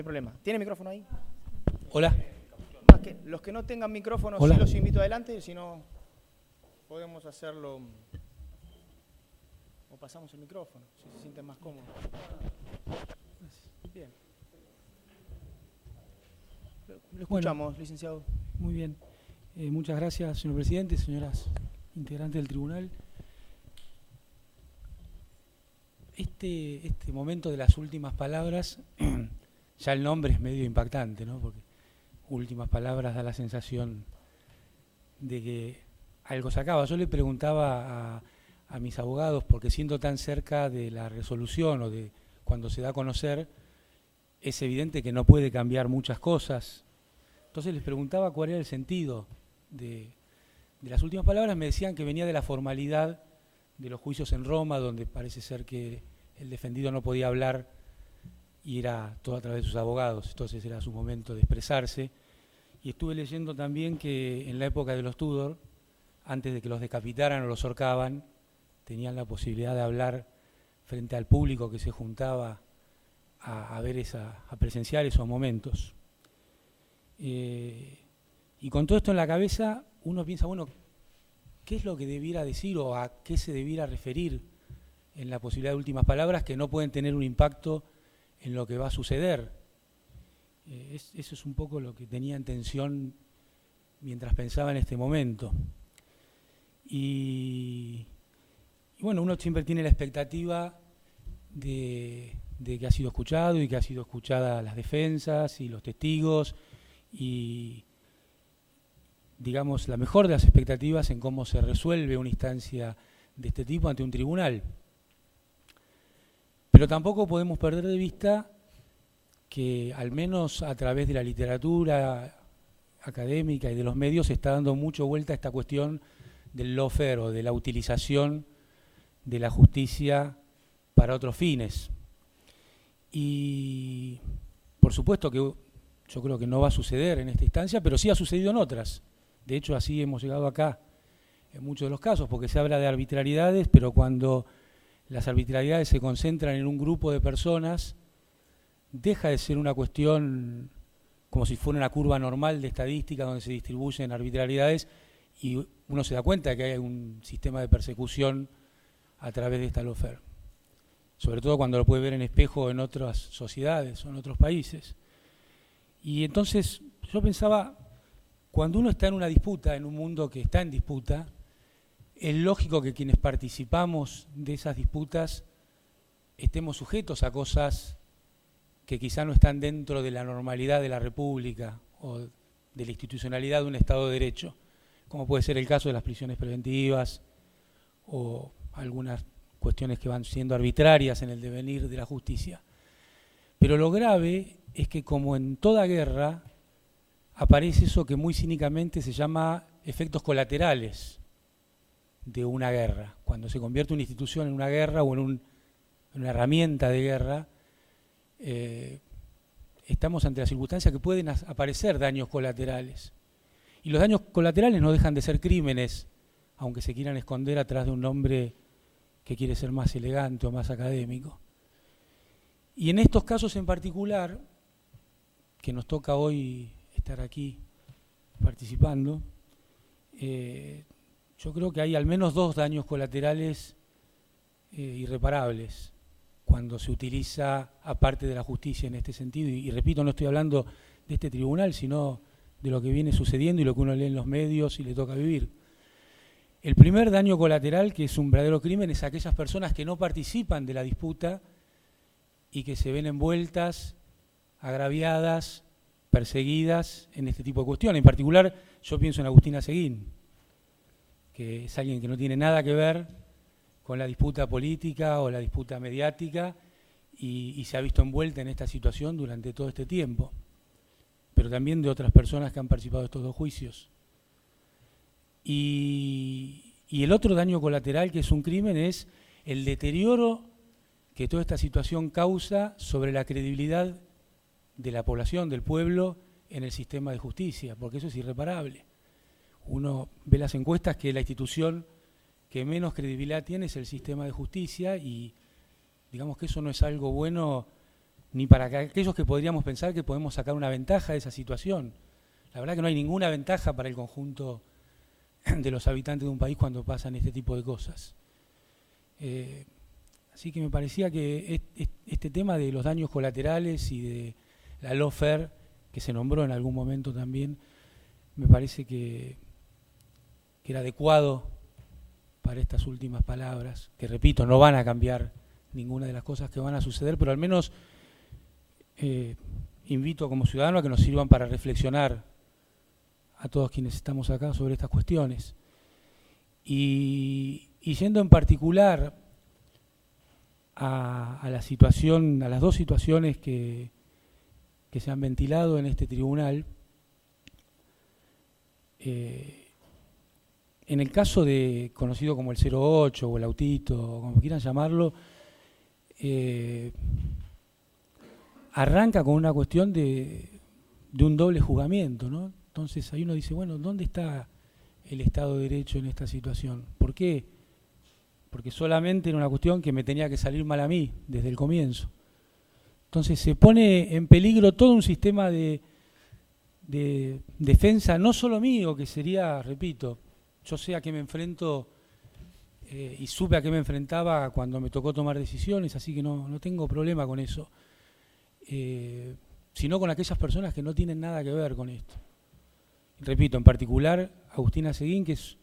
problema. ¿Tiene micrófono ahí? Hola. Más que los que no tengan micrófono, Hola. sí los invito adelante, si no podemos hacerlo o pasamos el micrófono, si se sienten más cómodos. Bien. Lo escuchamos, Bueno, licenciado. muy bien. Muchas gracias, señor presidente, señoras integrantes del tribunal. Este momento de las últimas palabras, ya el nombre es medio impactante, ¿no? Porque últimas palabras da la sensación de que algo se acaba. Yo le preguntaba a mis abogados, porque siendo tan cerca de la resolución o de cuando se da a conocer, es evidente que no puede cambiar muchas cosas. Entonces les preguntaba cuál era el sentido de las últimas palabras. Me decían que venía de la formalidad de los juicios en Roma, donde parece ser que el defendido no podía hablar y era todo a través de sus abogados, entonces era su momento de expresarse. Y estuve leyendo también que en la época de los Tudor, antes de que los decapitaran o los ahorcaban, tenían la posibilidad de hablar frente al público que se juntaba a ver a presenciar esos momentos. Y con todo esto en la cabeza, uno piensa, bueno, ¿qué es lo que debiera decir o a qué se debiera referir en la posibilidad de últimas palabras que no pueden tener un impacto en lo que va a suceder? Eso es un poco lo que tenía en tensión mientras pensaba en este momento. Y bueno, uno siempre tiene la expectativa de que ha sido escuchado y que ha sido escuchada las defensas y los testigos y, digamos, la mejor de las expectativas en cómo se resuelve una instancia de este tipo ante un tribunal. Pero tampoco podemos perder de vista que, al menos a través de la literatura académica y de los medios, se está dando mucho vuelta a esta cuestión del lawfare o de la utilización de la justicia para otros fines. Y por supuesto que yo creo que no va a suceder en esta instancia, pero sí ha sucedido en otras. De hecho, así hemos llegado acá en muchos de los casos, porque se habla de arbitrariedades, pero cuando las arbitrariedades se concentran en un grupo de personas, deja de ser una cuestión como si fuera una curva normal de estadística donde se distribuyen arbitrariedades y uno se da cuenta de que hay un sistema de persecución a través de esta lawfare. Sobre todo cuando lo puede ver en espejo en otras sociedades o en otros países. Y entonces yo pensaba, cuando uno está en una disputa, en un mundo que está en disputa, es lógico que quienes participamos de esas disputas estemos sujetos a cosas que quizá no están dentro de la normalidad de la República o de la institucionalidad de un Estado de Derecho, como puede ser el caso de las prisiones preventivas o algunas cuestiones que van siendo arbitrarias en el devenir de la justicia. Pero lo grave es que, como en toda guerra, aparece eso que muy cínicamente se llama efectos colaterales de una guerra. Cuando se convierte una institución en una guerra o en una herramienta de guerra, estamos ante la circunstancia que pueden aparecer daños colaterales. Y los daños colaterales no dejan de ser crímenes, aunque se quieran esconder atrás de un nombre que quiere ser más elegante o más académico. Y en estos casos en particular, que nos toca hoy estar aquí participando, yo creo que hay al menos dos daños colaterales irreparables cuando se utiliza aparte de la justicia en este sentido. Y repito, no estoy hablando de este tribunal, sino de lo que viene sucediendo y lo que uno lee en los medios y le toca vivir. El primer daño colateral, que es un verdadero crimen, es aquellas personas que no participan de la disputa y que se ven envueltas, agraviadas, perseguidas en este tipo de cuestiones. En particular, yo pienso en Agustina Seguín, que es alguien que no tiene nada que ver con la disputa política o la disputa mediática y se ha visto envuelta en esta situación durante todo este tiempo, pero también de otras personas que han participado de estos dos juicios. Y el otro daño colateral, que es un crimen, es el deterioro que toda esta situación causa sobre la credibilidad de la población, del pueblo, en el sistema de justicia, porque eso es irreparable. Uno ve las encuestas que la institución que menos credibilidad tiene es el sistema de justicia y digamos que eso no es algo bueno ni para aquellos que podríamos pensar que podemos sacar una ventaja de esa situación. La verdad que no hay ninguna ventaja para el conjunto de los habitantes de un país cuando pasan este tipo de cosas. Así que me parecía que este tema de los daños colaterales y de la lawfare, que se nombró en algún momento también, me parece que era adecuado para estas últimas palabras, que repito, no van a cambiar ninguna de las cosas que van a suceder, pero al menos invito como ciudadano a que nos sirvan para reflexionar a todos quienes estamos acá sobre estas cuestiones. Y yendo en particular a la situación, a las dos situaciones que se han ventilado en este tribunal, en el caso de conocido como el 08 o el autito, o como quieran llamarlo, arranca con una cuestión de un doble juzgamiento, ¿no? Entonces ahí uno dice, bueno, ¿dónde está el Estado de Derecho en esta situación? ¿Por qué? Porque solamente era una cuestión que me tenía que salir mal a mí desde el comienzo. Entonces se pone en peligro todo un sistema de defensa, no solo mío, que sería, repito, yo sé a qué me enfrento y supe a qué me enfrentaba cuando me tocó tomar decisiones, así que no tengo problema con eso, sino con aquellas personas que no tienen nada que ver con esto. Repito, en particular, Agustina Seguín, que es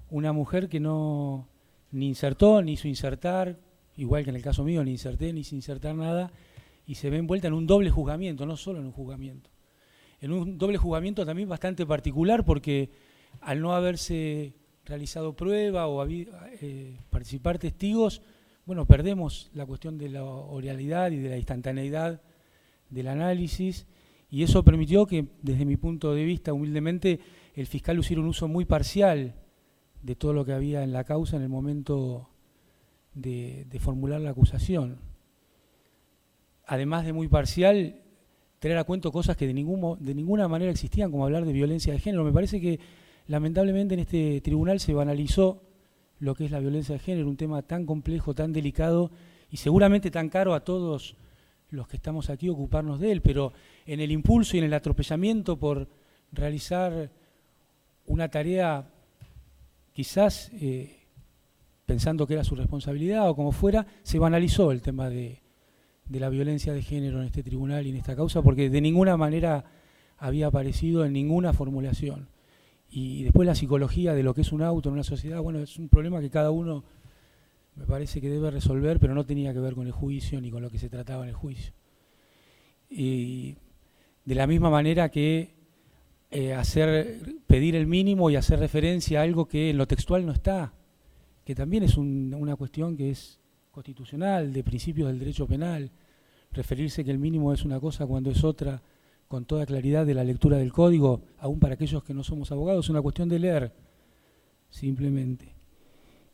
una mujer que no ni insertó, ni hizo insertar, igual que en el caso mío, ni inserté, ni hice insertar nada, y se ve envuelta en un doble juzgamiento, no solo en un juzgamiento. En un doble juzgamiento también bastante particular, porque al no haberse realizado prueba o participar testigos, bueno, perdemos la cuestión de la oralidad y de la instantaneidad del análisis, y eso permitió que, desde mi punto de vista, humildemente, el fiscal hiciera un uso muy parcial de todo lo que había en la causa en el momento de formular la acusación. Además de muy parcial, traer a cuento cosas que de ninguna manera existían, como hablar de violencia de género. Me parece que, lamentablemente, en este tribunal se banalizó lo que es la violencia de género, un tema tan complejo, tan delicado y seguramente tan caro a todos los que estamos aquí ocuparnos de él, pero en el impulso y en el atropellamiento por realizar una tarea quizás pensando que era su responsabilidad o como fuera, se banalizó el tema de la violencia de género en este tribunal y en esta causa, porque de ninguna manera había aparecido en ninguna formulación. Y después la psicología de lo que es un auto en una sociedad, bueno, es un problema que cada uno me parece que debe resolver, pero no tenía que ver con el juicio ni con lo que se trataba en el juicio. Y de la misma manera que pedir el mínimo y hacer referencia a algo que en lo textual no está, que también es una cuestión que es constitucional, de principios del derecho penal, referirse que el mínimo es una cosa cuando es otra, con toda claridad de la lectura del código, aún para aquellos que no somos abogados, es una cuestión de leer, simplemente.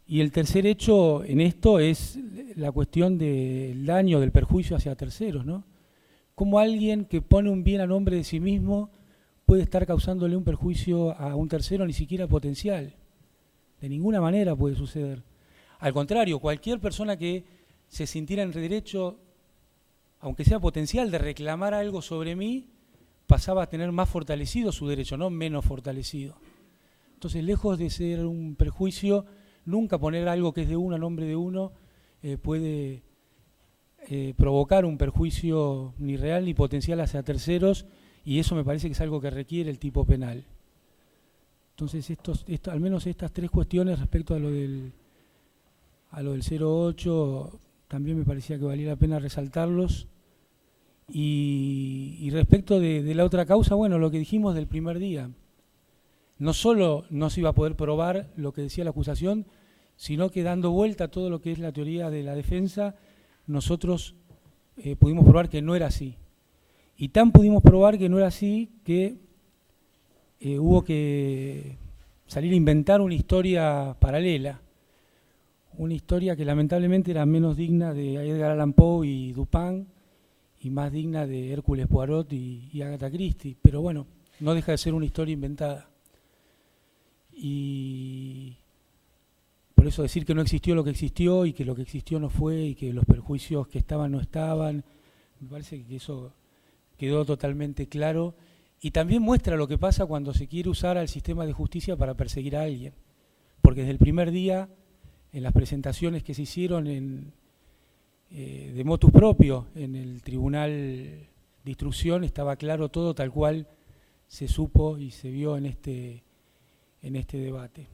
Y el tercer hecho en esto es la cuestión del daño, del perjuicio hacia terceros, ¿no? Cómo alguien que pone un bien a nombre de sí mismo puede estar causándole un perjuicio a un tercero, ni siquiera potencial. De ninguna manera puede suceder. Al contrario, cualquier persona que se sintiera en derecho, aunque sea potencial, de reclamar algo sobre mí, pasaba a tener más fortalecido su derecho, no menos fortalecido. Entonces, lejos de ser un perjuicio, nunca poner algo que es de uno a nombre de uno puede provocar un perjuicio ni real ni potencial hacia terceros, y eso me parece que es algo que requiere el tipo penal. Entonces, al menos estas tres cuestiones respecto a lo del 08, también me parecía que valía la pena resaltarlos. Y respecto de la otra causa, bueno, lo que dijimos del primer día, no solo no se iba a poder probar lo que decía la acusación, sino que dando vuelta a todo lo que es la teoría de la defensa, nosotros pudimos probar que no era así. Y tan pudimos probar que no era así que hubo que salir a inventar una historia paralela, una historia que lamentablemente era menos digna de Edgar Allan Poe y Dupin y más digna de Hércules Poirot y Agatha Christie, pero bueno, no deja de ser una historia inventada. Y por eso decir que no existió lo que existió y que lo que existió no fue y que los perjuicios que estaban no estaban, Me parece que eso quedó totalmente claro y también muestra lo que pasa cuando se quiere usar al sistema de justicia para perseguir a alguien. Porque desde el primer día, en las presentaciones que se hicieron de motu propio en el Tribunal de Instrucción, estaba claro todo tal cual se supo y se vio en este debate.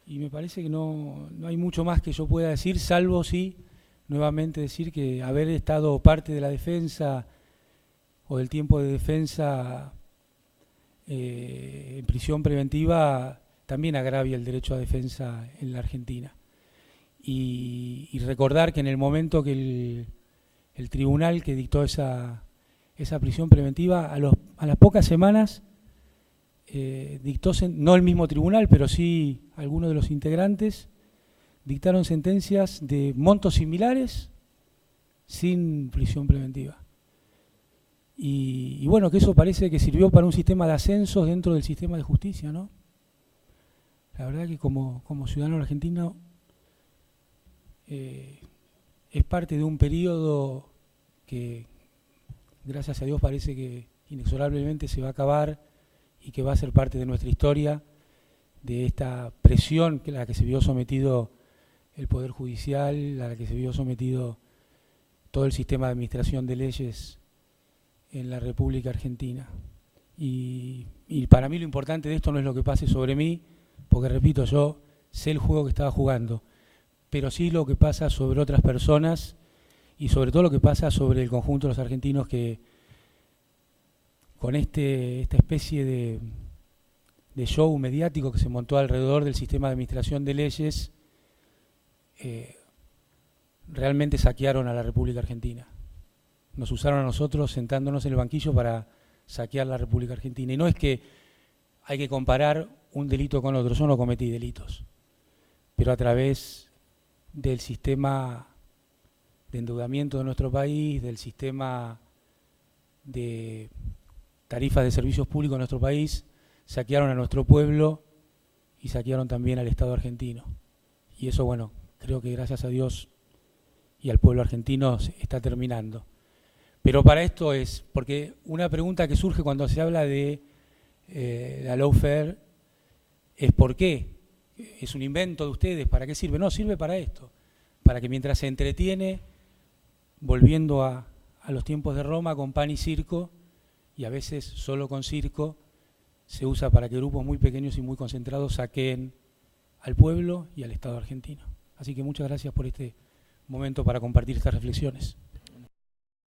Y me parece que no hay mucho más que yo pueda decir, salvo sí, nuevamente decir que haber estado parte de la defensa o del tiempo de defensa en prisión preventiva también agravia el derecho a defensa en la Argentina. Y recordar que en el momento que el tribunal que dictó esa prisión preventiva, a las pocas semanas dictó, no el mismo tribunal, pero sí algunos de los integrantes, dictaron sentencias de montos similares sin prisión preventiva. Y bueno, que eso parece que sirvió para un sistema de ascensos dentro del sistema de justicia, ¿no? La verdad que como ciudadano argentino es parte de un periodo que, gracias a Dios, parece que inexorablemente se va a acabar y que va a ser parte de nuestra historia, de esta presión a la que se vio sometido el Poder Judicial, a la que se vio sometido todo el sistema de administración de leyes en la República Argentina. Y para mí lo importante de esto no es lo que pase sobre mí, porque repito, yo sé el juego que estaba jugando, pero sí lo que pasa sobre otras personas y sobre todo lo que pasa sobre el conjunto de los argentinos que con esta especie de show mediático que se montó alrededor del sistema de administración de leyes, realmente saquearon a la República Argentina. Nos usaron a nosotros sentándonos en el banquillo para saquear la República Argentina. Y no es que hay que comparar un delito con otro, yo no cometí delitos, pero a través del sistema de endeudamiento de nuestro país, del sistema de tarifas de servicios públicos de nuestro país, saquearon a nuestro pueblo y saquearon también al Estado argentino. Y eso, bueno, creo que gracias a Dios y al pueblo argentino se está terminando. Pero para esto es, porque una pregunta que surge cuando se habla de la lawfare es ¿por qué? ¿Es un invento de ustedes? ¿Para qué sirve? No, sirve para esto, para que mientras se entretiene, volviendo a los tiempos de Roma con pan y circo, y a veces solo con circo, se usa para que grupos muy pequeños y muy concentrados saqueen al pueblo y al Estado argentino. Así que muchas gracias por este momento para compartir estas reflexiones.